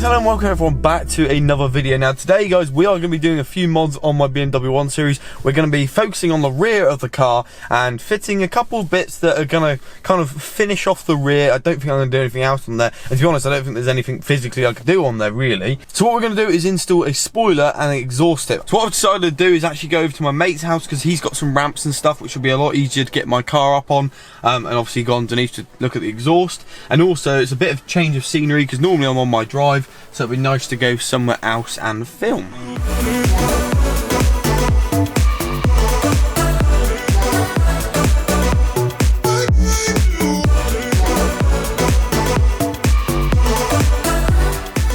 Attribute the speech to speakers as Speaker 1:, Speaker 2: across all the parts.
Speaker 1: guys, hello and welcome everyone back to another video. Now today guys, we are going to be doing a few mods on my BMW 1 Series. We're going to be focusing on the rear of the car and fitting a couple of bits that are going to kind of finish off the rear. I don't think I'm going to do anything else on there, and to be honest I don't think there's anything physically I could do on there really. So what we're going to do is install a spoiler and an exhaust tip. So what I've decided to do is actually go over to my mate's house because he's got some ramps and stuff which will be a lot easier to get my car up on, and obviously go underneath to look at the exhaust. And also it's a bit of change of scenery because normally I'm on my drive, so it'd be nice to go somewhere else and film.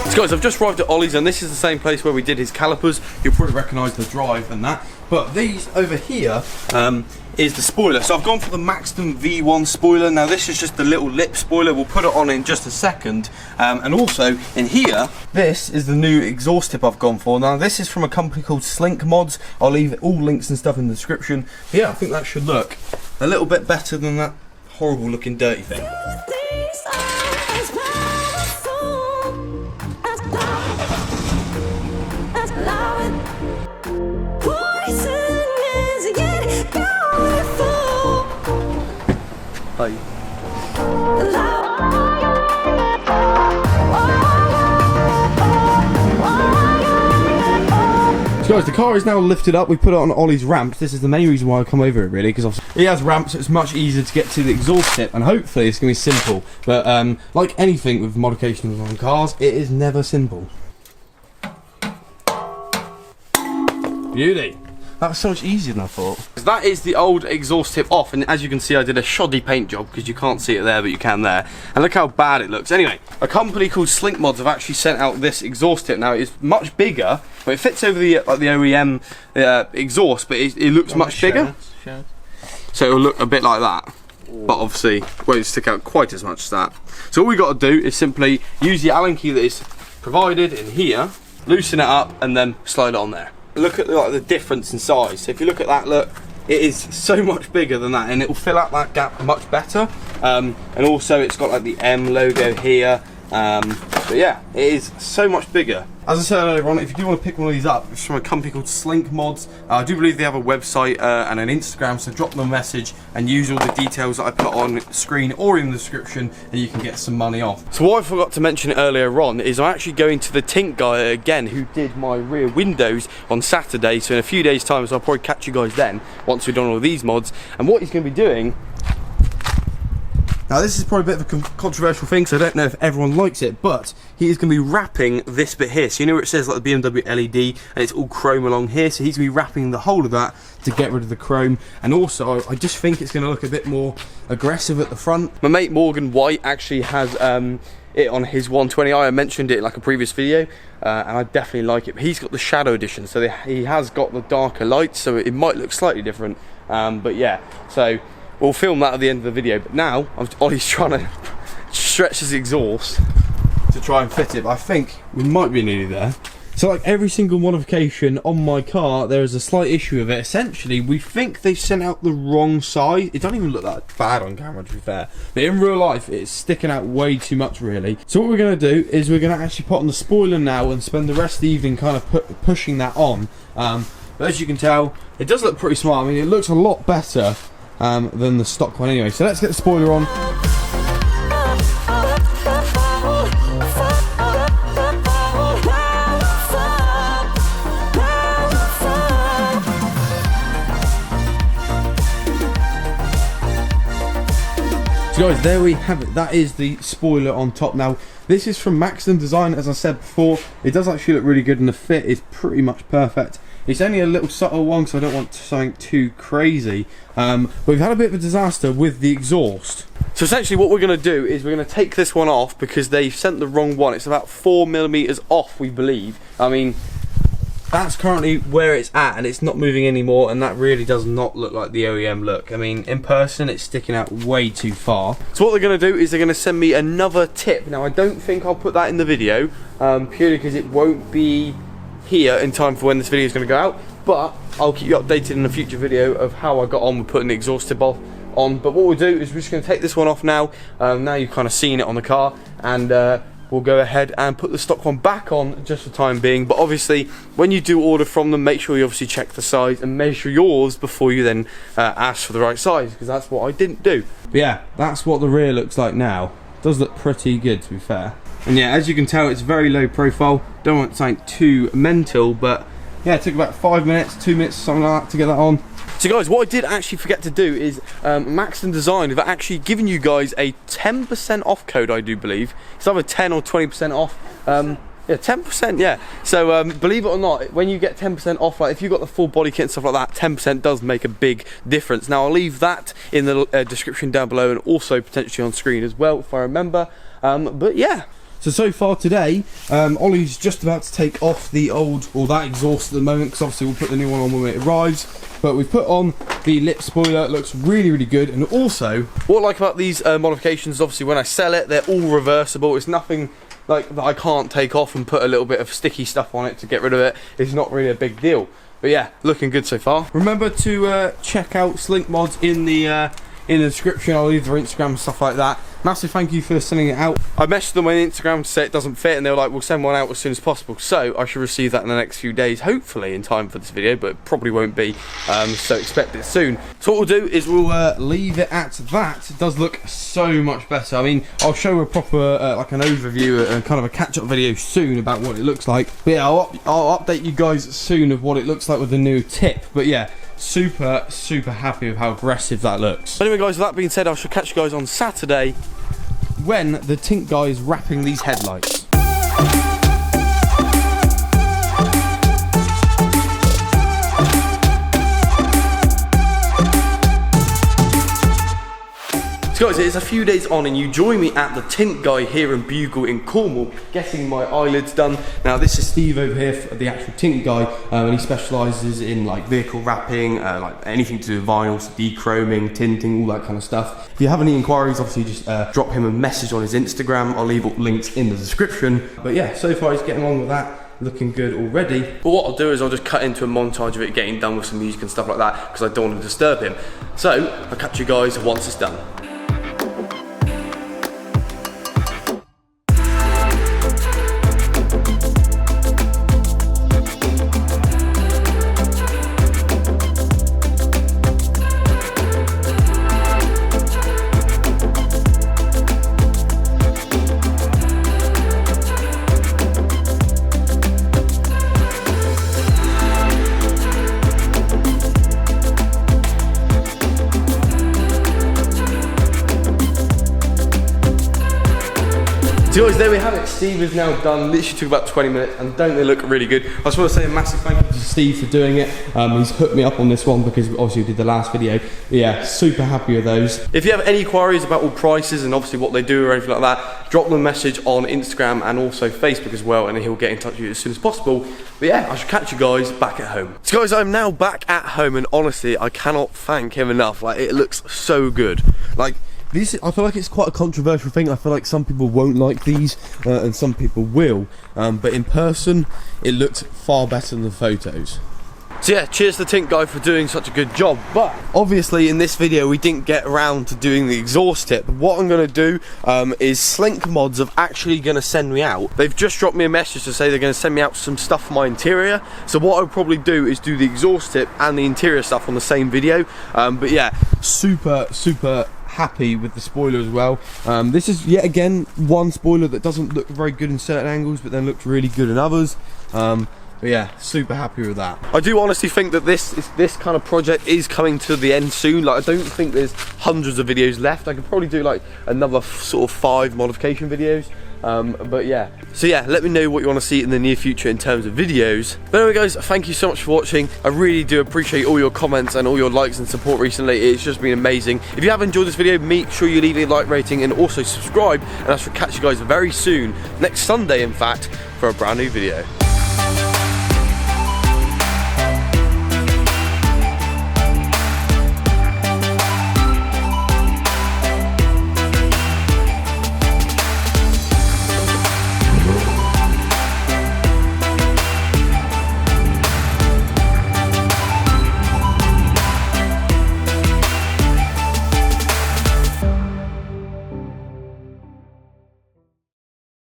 Speaker 1: So guys, I've just arrived at Ollie's, and this is the same place where we did his calipers. You'll probably recognise the drive and that. But these over here is the spoiler. So I've gone for the Maxton V1 spoiler. Now this is just the little lip spoiler. We'll put it on in just a second. And also in here, this is the new exhaust tip I've gone for. Now this is from a company called Slink mods. I'll leave all links and stuff in the description. But yeah, I think that should look a little bit better than that horrible looking dirty thing. Hi. So guys, the car is now lifted up. We put it on Ollie's ramps. This is the main reason why I come over it really, because he has ramps, so it's much easier to get to the exhaust tip, and hopefully it's going to be simple. But like anything with modifications on cars, it is never simple. Beauty. That was so much easier than I thought. That is the old exhaust tip off, and as you can see I did a shoddy paint job because you can't see it there but you can there, and look how bad it looks. Anyway, a company called Slink mods have actually sent out this exhaust tip. Now it's much bigger, but it fits over the like the OEM exhaust, but it looks much bigger. So it'll look a bit like that, but obviously won't stick out quite as much as that. So all we got to do is simply use the Allen key that is provided in here, loosen it up, and then slide it on there. Look at like the difference in size. So if you look at that, look, it is so much bigger than that, and it will fill out that gap much better. And also it's got like the M logo here. But yeah, it is so much bigger. As I said earlier on, if you do want to pick one of these up, it's from a company called Slink mods. I do believe they have a website and an Instagram, so drop them a message and use all the details that I put on screen or in the description, and you can get some money off. So what I forgot to mention earlier on is I'm actually going to the Tint guy again, who did my rear windows on Saturday. So in a few days time, so I'll probably catch you guys then once we've done all these mods. And what he's going to be doing, now this is probably a bit of a controversial thing, so I don't know if everyone likes it, but he is going to be wrapping this bit here. So you know where it says like the BMW LED and it's all chrome along here, so he's going to be wrapping the whole of that to get rid of the chrome. And also I just think it's going to look a bit more aggressive at the front. My mate Morgan White actually has it on his 120i. I mentioned it in like a previous video, and I definitely like it. But he's got the shadow edition, so he has got the darker lights, so it might look slightly different. But yeah, so we'll film that at the end of the video. But now Ollie's trying to stretch his exhaust to try and fit it, but I think we might be nearly there. So like every single modification on my car, there is a slight issue with it. Essentially, we think they've sent out the wrong size. It doesn't even look that bad on camera, to be fair, but in real life it's sticking out way too much really. So what we're going to do is we're going to actually put on the spoiler now and spend the rest of the evening kind of pushing that on. But as you can tell, it does look pretty smart. I mean, it looks a lot better than the stock one anyway. So let's get the spoiler on. So guys, there we have it. That is the spoiler on top. Now this is from Maxtion Design, as I said before. It does actually look really good and the fit is pretty much perfect. It's only a little subtle one, so I don't want something too crazy. But we've had a bit of a disaster with the exhaust. So essentially what we're going to do is we're going to take this one off because they've sent the wrong one. It's about 4mm off, we believe. I mean, that's currently where it's at and it's not moving anymore, and that really does not look like the OEM look. I mean, in person it's sticking out way too far. So what they're going to do is they're going to send me another tip. Now I don't think I'll put that in the video, purely because it won't be here in time for when this video is going to go out, but I'll keep you updated in a future video of how I got on with putting the exhaust tip off on. But what we'll do is we're just going to take this one off now. Now you've kind of seen it on the car, and we'll go ahead and put the stock one back on just for the time being. But obviously, when you do order from them, make sure you obviously check the size and measure yours before you then ask for the right size, because that's what I didn't do. But yeah, that's what the rear looks like now. It does look pretty good, to be fair. And yeah, as you can tell, it's very low profile. Don't want something too mental, but yeah, it took about 5 minutes, 2 minutes, something like that to get that on. So guys, what I did actually forget to do is Maxton Design have actually given you guys a 10% off code, I do believe. It's either 10 or 20% off. Yeah, 10%, yeah. So believe it or not, when you get 10% off, like if you got the full body kit and stuff like that, 10% does make a big difference. Now I'll leave that in the description down below, and also potentially on screen as well, if I remember. But yeah. So far today, Ollie's just about to take off the old, or that exhaust at the moment, because obviously we'll put the new one on when it arrives. But we've put on the lip spoiler. It looks really, really good. And also, what I like about these modifications, obviously when I sell it, they're all reversible. It's nothing like that I can't take off and put a little bit of sticky stuff on it to get rid of it. It's not really a big deal. But yeah, looking good so far. Remember to check out Slink mods in the description. I'll leave their Instagram and stuff like that. Massive thank you for sending it out. I messaged them on Instagram to say it doesn't fit, and they were like, we'll send one out as soon as possible. So I should receive that in the next few days, hopefully in time for this video, but it probably won't be, so expect it soon. So what we'll do is we'll leave it at that. It does look so much better. I mean, I'll show a proper like an overview and kind of a catch-up video soon about what it looks like. But yeah, I'll update you guys soon of what it looks like with the new tip. But yeah, super happy with how aggressive that looks. Anyway guys, with that being said, I shall catch you guys on Saturday when the Tint guy is wrapping these headlights. So guys, it's a few days on and you join me at the Tint guy here in Bugle in Cornwall, getting my eyelids done. Now this is Steve over here, the actual Tint guy, and he specialises in like vehicle wrapping, like anything to do with vinyls, dechroming, tinting, all that kind of stuff. If you have any inquiries, obviously just drop him a message on his Instagram. I'll leave links in the description. But yeah, so far he's getting on with that. Looking good already. But what I'll do is I'll just cut into a montage of it getting done with some music and stuff like that, because I don't want to disturb him. So I'll catch you guys once it's done. So guys, there we have it. Steve is now done. Literally took about 20 minutes, and don't they look really good? I just want to say a massive thank you to Steve for doing it. He's hooked me up on this one because obviously we did the last video. But yeah, super happy with those. If you have any queries about all prices and obviously what they do or anything like that, drop them a message on Instagram and also Facebook as well, and he'll get in touch with you as soon as possible. But yeah, I shall catch you guys back at home. So guys, I'm now back at home, and honestly, I cannot thank him enough. Like, it looks so good. Like, I feel like it's quite a controversial thing. I feel like some people won't like these and some people will, but in person it looked far better than the photos. So yeah, cheers to the Tint guy for doing such a good job. But obviously in this video we didn't get around to doing the exhaust tip. What I'm going to do is Slink mods are actually going to send me out. They've just dropped me a message to say they're going to send me out some stuff for my interior. So what I'll probably do is do the exhaust tip and the interior stuff on the same video. But yeah, super happy with the spoiler as well. This is yet again one spoiler that doesn't look very good in certain angles, but then looks really good in others. But yeah, super happy with that. I do honestly think that this kind of project is coming to the end soon. Like, I don't think there's hundreds of videos left. I could probably do like another sort of 5 modification videos. But yeah, so yeah, let me know what you want to see in the near future in terms of videos. But anyway guys, thank you so much for watching. I really do appreciate all your comments and all your likes and support recently. It's just been amazing. If you have enjoyed this video, make sure you leave a like rating and also subscribe, and I shall catch you guys very soon, next Sunday in fact, for a brand new video.